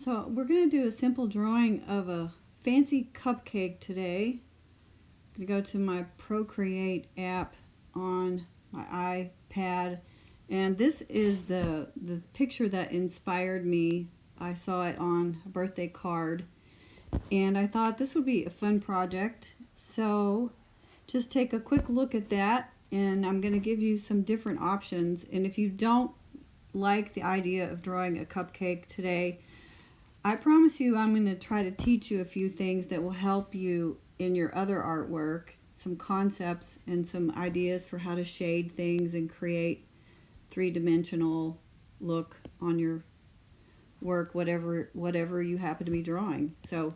So we're going to do a simple drawing of a fancy cupcake today. I'm going to go to my Procreate app on my iPad, and this is the picture that inspired me. I saw it on a birthday card, and I thought this would be a fun project. So just take a quick look at that, and I'm going to give you some different options. And if you don't like the idea of drawing a cupcake today, I promise you I'm going to try to teach you a few things that will help you in your other artwork, some concepts and some ideas for how to shade things and create three-dimensional look on your work, whatever you happen to be drawing. So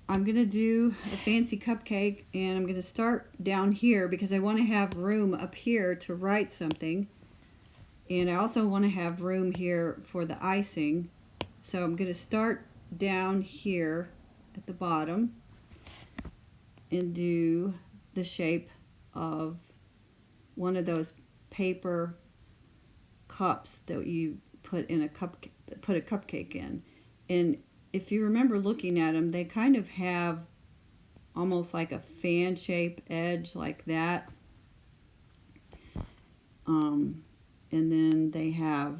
I'm going to do a fancy cupcake, and I'm going to start down here because I want to have room up here to write something, and I also want to have room here for the icing. So I'm going to start down here at the bottom and do the shape of one of those paper cups that you put a cupcake in. And if you remember looking at them, they kind of have almost like a fan shape edge like that. And then they have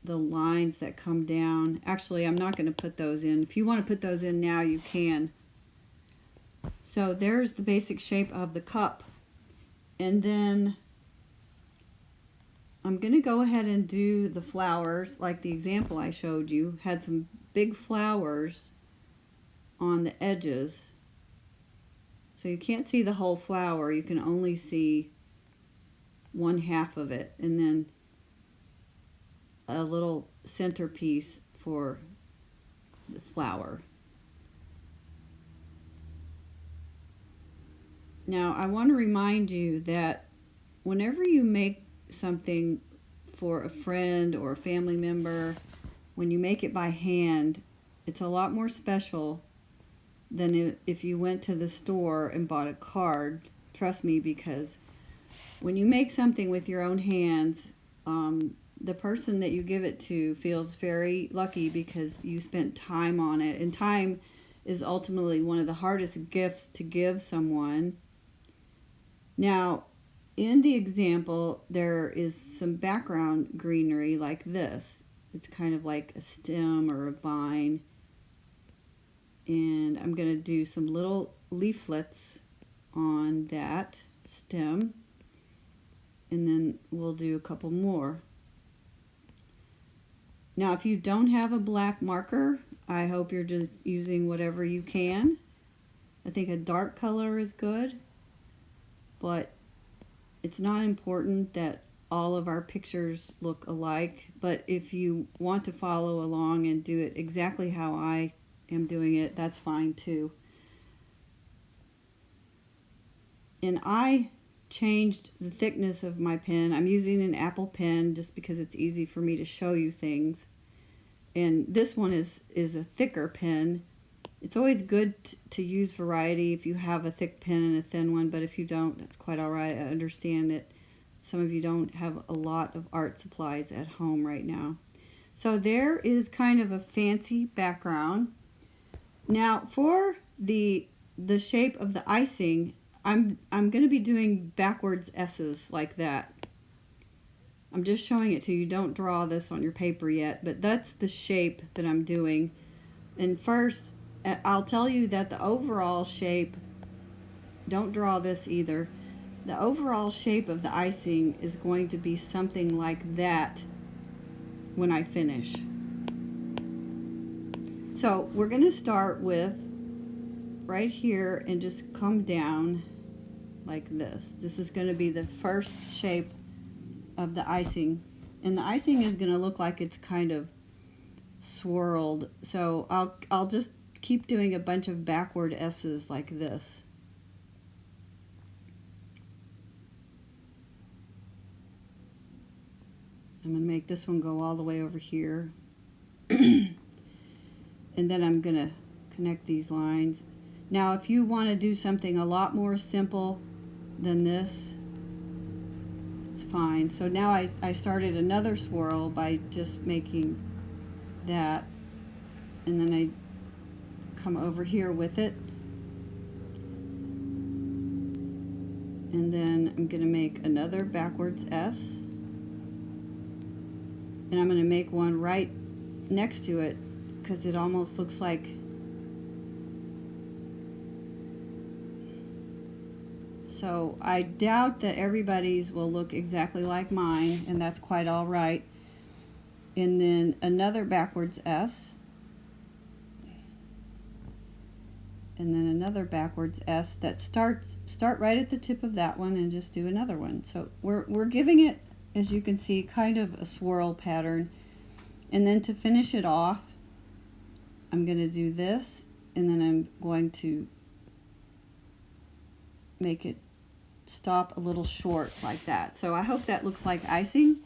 the lines that come down. Actually, I'm not going to put those in. If you want to put those in now, you can. So there's the basic shape of the cup. And then I'm going to go ahead and do the flowers like the example I showed you. Had some big flowers on the edges. So you can't see the whole flower. You can only see one half of it. And then a little centerpiece for the flower. Now I want to remind you that whenever you make something for a friend or a family member, when you make it by hand, it's a lot more special than if you went to the store and bought a card. Trust me, because when you make something with your own hands, the person that you give it to feels very lucky because you spent time on it. And time is ultimately one of the hardest gifts to give someone. Now, in the example, there is some background greenery like this. It's kind of like a stem or a vine. And I'm going to do some little leaflets on that stem. And then we'll do a couple more. Now, if you don't have a black marker, I hope you're just using whatever you can. I think a dark color is good, but it's not important that all of our pictures look alike. But if you want to follow along and do it exactly how I am doing it, that's fine too. And I changed the thickness of my pen. I'm using an Apple pen just because it's easy for me to show you things. And this one is a thicker pen. It's always good to use variety if you have a thick pen and a thin one, but if you don't, that's quite all right. I understand that some of you don't have a lot of art supplies at home right now. So there is kind of a fancy background. Now for the shape of the icing, I'm going to be doing backwards S's like that. I'm just showing it to you. Don't draw this on your paper yet, but that's the shape that I'm doing. And first, I'll tell you that the overall shape, don't draw this either, the overall shape of the icing is going to be something like that when I finish. So we're going to start with right here and just come down like this. This is going to be the first shape of the icing, and the icing is going to look like it's kind of swirled. So I'll just keep doing a bunch of backward S's like this. I'm going to make this one go all the way over here. And then I'm going to connect these lines. Now if you want to do something a lot more simple than this, it's fine. So now I started another swirl by just making that, and then I come over here with it, and then I'm going to make another backwards S, and I'm going to make one right next to it because it almost looks like, so I doubt that everybody's will look exactly like mine, and that's quite all right. And then another backwards S, and then another backwards S that start right at the tip of that one, and just do another one. So we're giving it, as you can see, kind of a swirl pattern. And then to finish it off, I'm going to do this, and then I'm going to make it stop a little short like that. So I hope that looks like icing.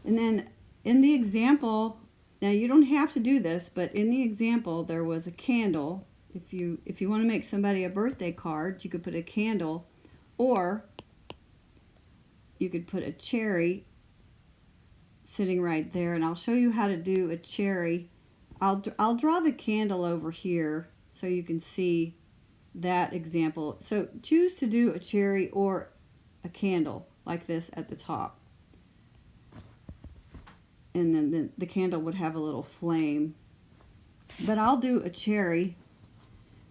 And then in the example, now you don't have to do this, but in the example there was a candle. If you want to make somebody a birthday card, you could put a candle, or you could put a cherry sitting right there, and I'll show you how to do a cherry. I'll draw the candle over here so you can see that example. So choose to do a cherry or a candle like this at the top, and then the candle would have a little flame. But I'll do a cherry.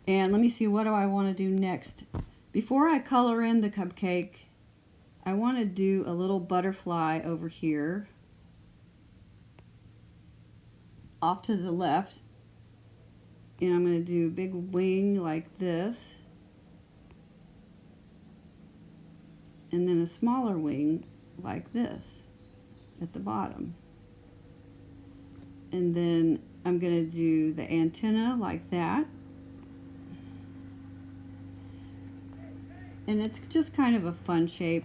And let me see, what do I want to do next? Before I color in the cupcake, I want to do a little butterfly over here off to the left. And I'm going to do a big wing like this. And then a smaller wing like this at the bottom. And then I'm going to do the antenna like that. And it's just kind of a fun shape.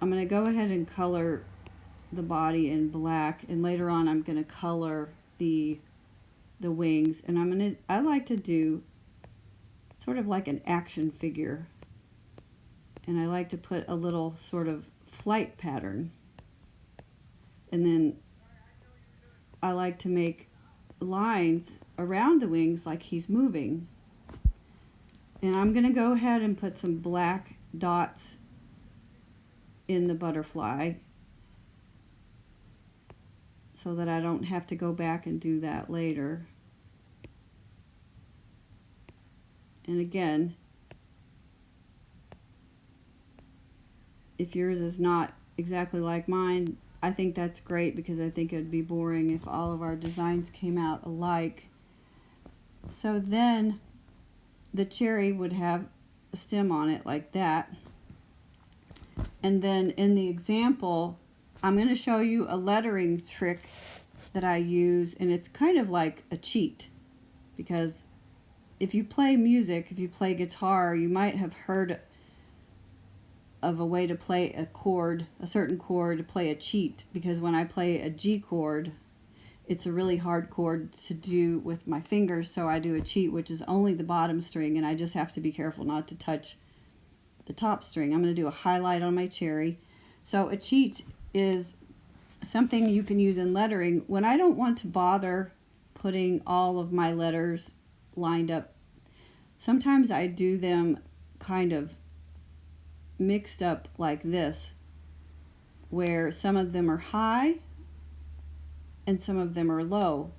I'm going to go ahead and color the body in black, and later on I'm going to color the wings. And I like to do sort of like an action figure, and I like to put a little sort of flight pattern, and then I like to make lines around the wings like he's moving. And I'm going to go ahead and put some black dots in the butterfly so that I don't have to go back and do that later. And again, if yours is not exactly like mine, I think that's great, because I think it would be boring if all of our designs came out alike. So then the cherry would have a stem on it like that. And then in the example, I'm going to show you a lettering trick that I use, and it's kind of like a cheat, because if you play music, if you play guitar, you might have heard of a way to play a chord, a certain chord, to play a cheat, because when I play a G chord, it's a really hard chord to do with my fingers, so I do a cheat, which is only the bottom string, and I just have to be careful not to touch the top string. I'm going to do a highlight on my cherry. So a cheat is something you can use in lettering when I don't want to bother putting all of my letters lined up. Sometimes I do them kind of mixed up like this, where some of them are high and some of them are low.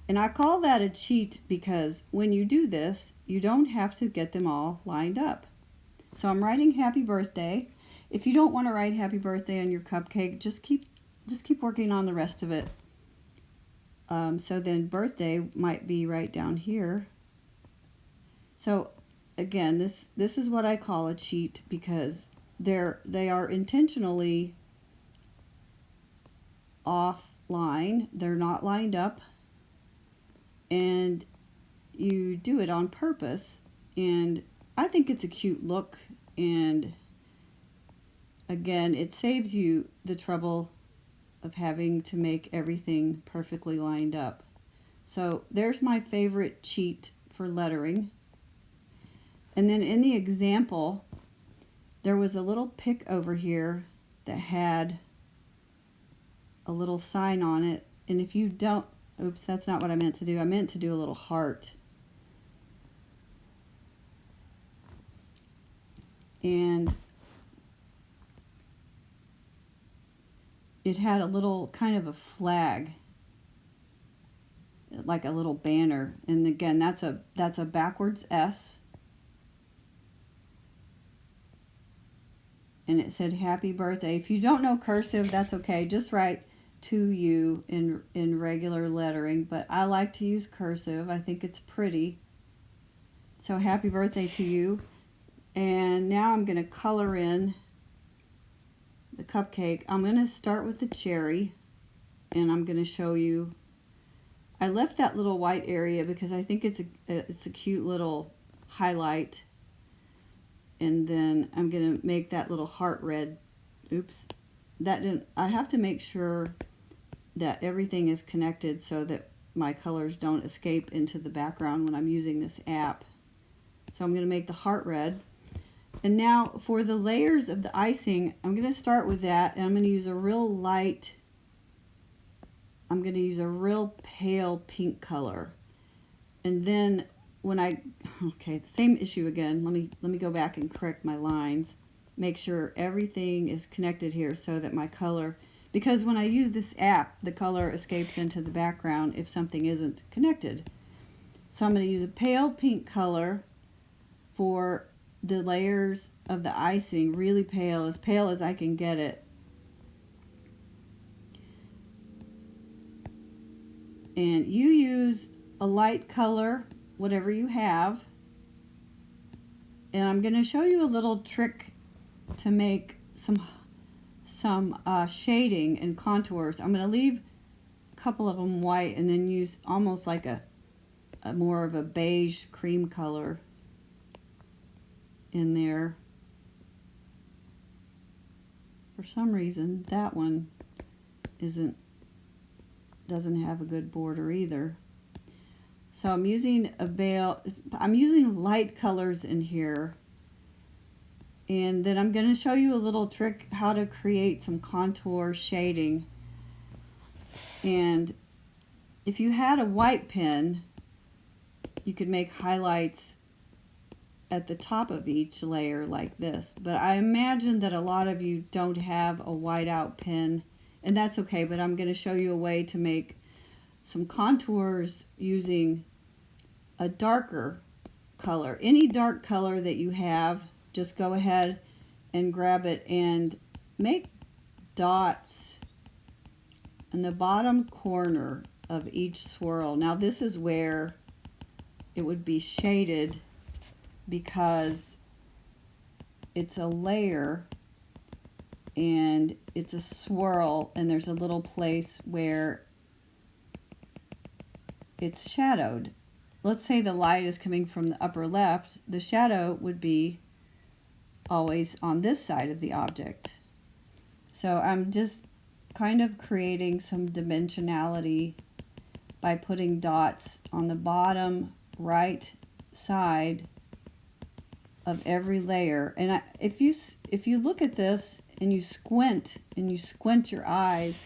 And I call that a cheat because when you do this, you don't have to get them all lined up. So I'm writing happy birthday. If you don't want to write happy birthday on your cupcake, just keep working on the rest of it. So then birthday might be right down here. So again, this is what I call a cheat, because they are intentionally offline. They're not lined up, and you do it on purpose. And I think it's a cute look, and again, it saves you the trouble of having to make everything perfectly lined up. So there's my favorite cheat for lettering. And then in the example, there was a little pick over here that had a little sign on it. And if you don't, Oops, that's not what I meant to do. I meant to do a little heart. And it had a little kind of a flag, like a little banner. And again, that's a backwards S. And it said happy birthday. If you don't know cursive, that's okay. Just write to you in regular lettering, but I like to use cursive. I think it's pretty. So happy birthday to you. And now I'm going to color in the cupcake. I'm going to start with the cherry, and I'm going to show you. I left that little white area because I think it's a cute little highlight. And then I'm going to make that little heart red. Oops. That didn't, I have to make sure that everything is connected so that my colors don't escape into the background when I'm using this app. So I'm going to make the heart red. And now for the layers of the icing, I'm going to start with that, and I'm going to use a real light, I'm going to use a real pale pink color. And then when okay, the same issue again. Let me go back and correct my lines. Make sure everything is connected here so that my color, because when I use this app, the color escapes into the background if something isn't connected. So I'm going to use a pale pink color for the layers of the icing, really pale as I can get it. And you use a light color, whatever you have. And I'm going to show you a little trick to make some shading and contours. I'm going to leave a couple of them white and then use almost like a more of a beige cream color in there. For some reason that one doesn't have a good border either. So I'm using I'm using light colors in here. And then I'm going to show you a little trick how to create some contour shading. And if you had a white pen, you could make highlights at the top of each layer like this. But I imagine that a lot of you don't have a whiteout pen, and that's okay, but I'm going to show you a way to make some contours using a darker color. Any dark color that you have, just go ahead and grab it and make dots in the bottom corner of each swirl. Now this is where it would be shaded because it's a layer and it's a swirl, and there's a little place where it's shadowed. Let's say the light is coming from the upper left, the shadow would be always on this side of the object. So I'm just kind of creating some dimensionality by putting dots on the bottom right side of every layer. And if you look at this and you squint your eyes,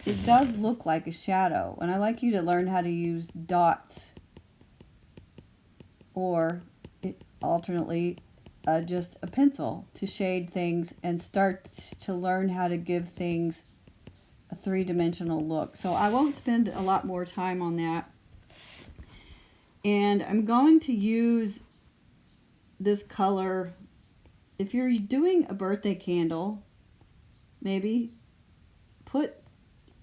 it does look like a shadow. And I like you to learn how to use dots, or alternately just a pencil to shade things and start to learn how to give things a three-dimensional look. So I won't spend a lot more time on that. And I'm going to use this color. If you're doing a birthday candle, maybe put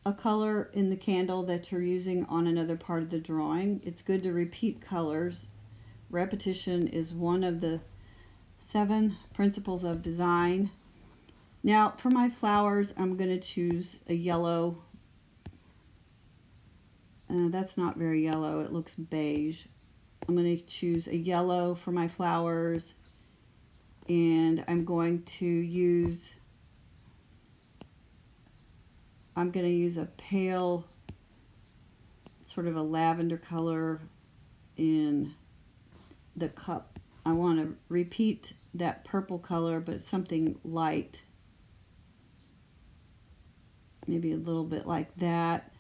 a color in the candle that you're using on another part of the drawing. It's good to repeat colors. Repetition is one of the 7 principles of design. Now for my flowers, I'm going to choose a yellow. That's not very yellow, it looks beige. I'm going to choose a yellow for my flowers, and I'm going to use a pale, sort of a lavender color in the cup. I want to repeat that purple color, but something light. Maybe a little bit like that.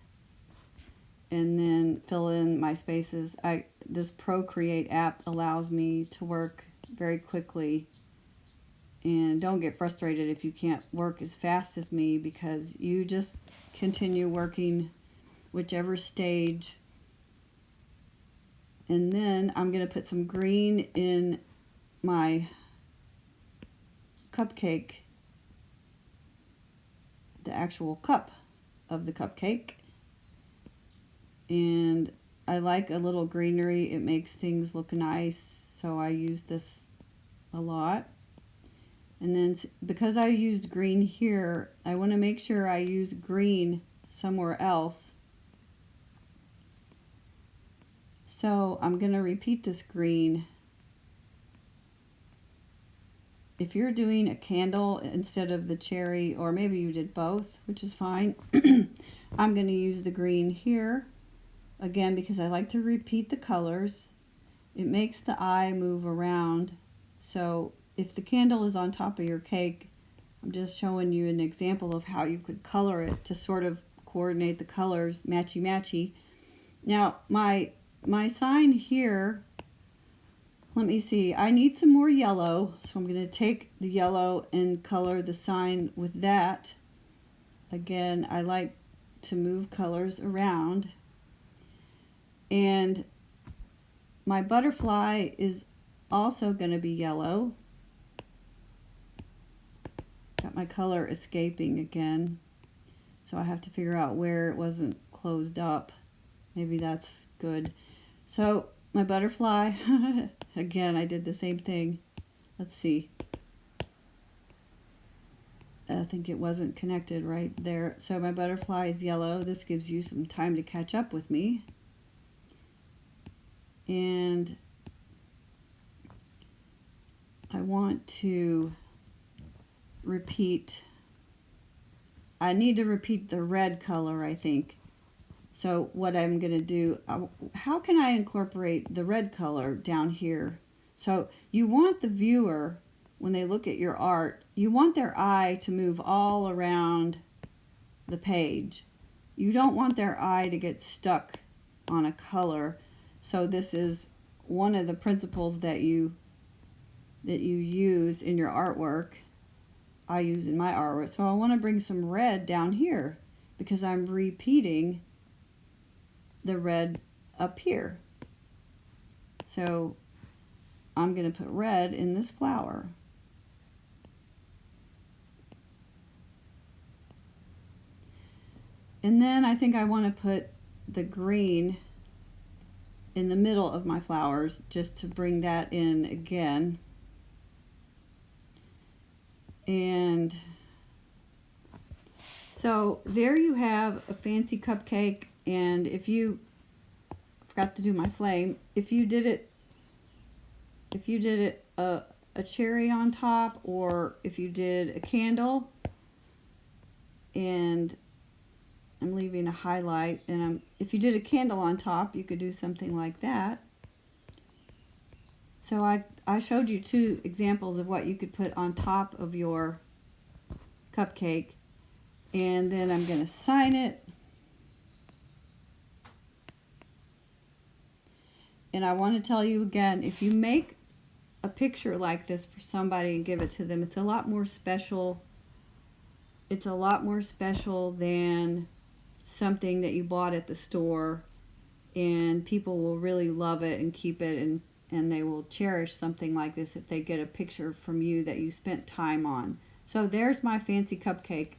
and then fill in my spaces. This Procreate app allows me to work very quickly, and don't get frustrated if you can't work as fast as me, because you just continue working whichever stage. And then I'm going to put some green in my cupcake, the actual cup of the cupcake. And I like a little greenery. It makes things look nice, so I use this a lot. And then because I used green here, I want to make sure I use green somewhere else. So I'm going to repeat this green. If you're doing a candle instead of the cherry, or maybe you did both, which is fine, I'm going to use the green here again because I like to repeat the colors. It makes the eye move around. So if the candle is on top of your cake, I'm just showing you an example of how you could color it to sort of coordinate the colors matchy-matchy. Now my sign here, let me see, I need some more yellow, so I'm going to take the yellow and color the sign with that. Again, I like to move colors around. And my butterfly is also going to be yellow. Got my color escaping again, so I have to figure out where it wasn't closed up. Maybe that's good. So my butterfly, again, I did the same thing. Let's see. I think it wasn't connected right there. So my butterfly is yellow. This gives you some time to catch up with me. And I want to repeat, I need to repeat the red color, I think. So what I'm going to do, how can I incorporate the red color down here? So you want the viewer, when they look at your art, you want their eye to move all around the page. You don't want their eye to get stuck on a color. So this is one of the principles that you use in your artwork. I use in my artwork. So I want to bring some red down here because I'm repeating the red up here. So I'm going to put red in this flower. And then I think I want to put the green in the middle of my flowers just to bring that in again. And so there you have a fancy cupcake. And if you forgot to do my flame, if you did it a cherry on top, or if you did a candle, and I'm leaving a highlight, and if you did a candle on top, you could do something like that. So I showed you two examples of what you could put on top of your cupcake, and then I'm going to sign it. And I want to tell you again, if you make a picture like this for somebody and give it to them, it's a lot more special. It's a lot more special than something that you bought at the store, and people will really love it and keep it, and they will cherish something like this if they get a picture from you that you spent time on. So there's my fancy cupcake.